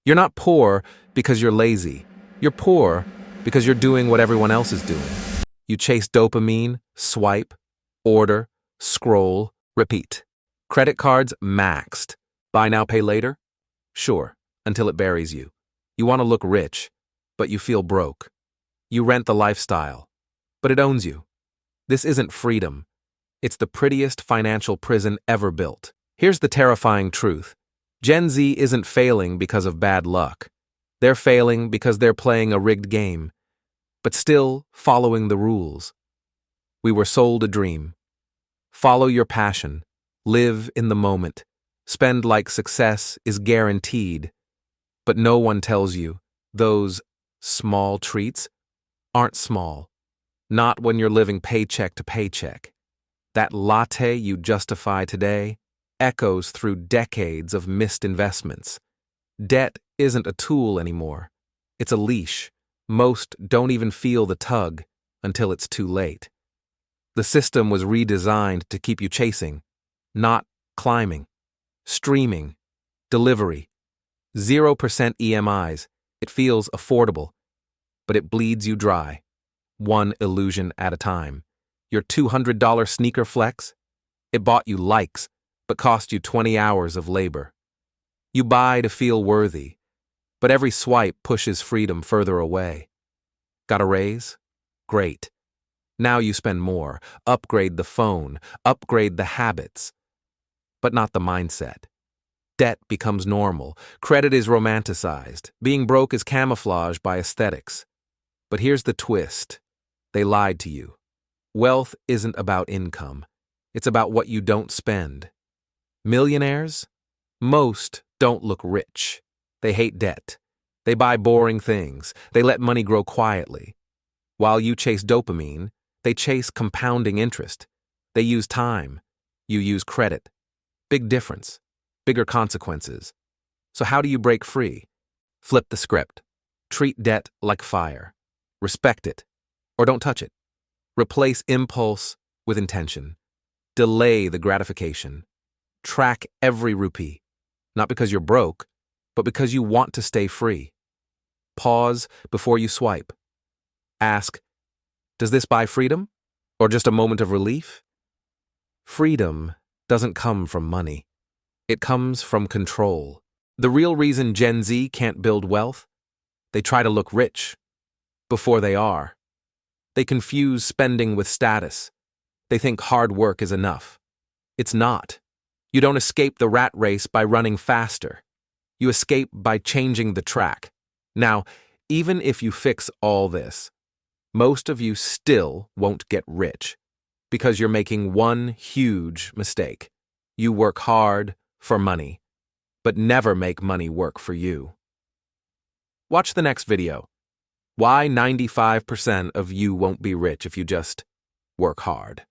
You're not poor because you're lazy. You're poor because you're doing what everyone else is doing. You chase dopamine, swipe, order, scroll, repeat. Credit cards maxed. Buy now, pay later? Sure, until it buries you. You want to look rich, but you feel broke. You rent the lifestyle, but it owns you. This isn't freedom. It's the prettiest financial prison ever built. Here's the terrifying truth. Gen Z isn't failing because of bad luck. They're failing because they're playing a rigged game, but still following the rules. We were sold a dream. Follow your passion. Live in the moment. Spend like success is guaranteed. But no one tells you those small treats aren't small. Not when you're living paycheck to paycheck. That latte you justify today echoes through decades of missed investments. Debt isn't a tool anymore. It's a leash. Most don't even feel the tug until it's too late. The system was redesigned to keep you chasing, not climbing. Streaming, delivery, 0% EMIs. It feels affordable, but it bleeds you dry, one illusion at a time. Your $200 sneaker flex? It bought you likes, but cost you 20 hours of labor. You buy to feel worthy, but every swipe pushes freedom further away. Got a raise? Great. Now you spend more, upgrade the phone, upgrade the habits, but not the mindset. Debt becomes normal, credit is romanticized, being broke is camouflaged by aesthetics. But here's the twist. They lied to you. Wealth isn't about income. It's about what you don't spend. Millionaires? Most don't look rich. They hate debt. They buy boring things. They let money grow quietly. While you chase dopamine, they chase compounding interest. They use time. You use credit. Big difference. Bigger consequences. So how do you break free? Flip the script. Treat debt like fire. Respect it, or don't touch it. Replace impulse with intention. Delay the gratification. Track every rupee, not because you're broke, but because you want to stay free. Pause before you swipe. Ask, does this buy freedom, or just a moment of relief? Freedom doesn't come from money. It comes from control. The real reason Gen Z can't build wealth? They try to look rich before they are. They confuse spending with status. They think hard work is enough. It's not. You don't escape the rat race by running faster. You escape by changing the track. Now, even if you fix all this, most of you still won't get rich because you're making one huge mistake. You work hard for money, but never make money work for you. Watch the next video. Why 95% of you won't be rich if you just work hard.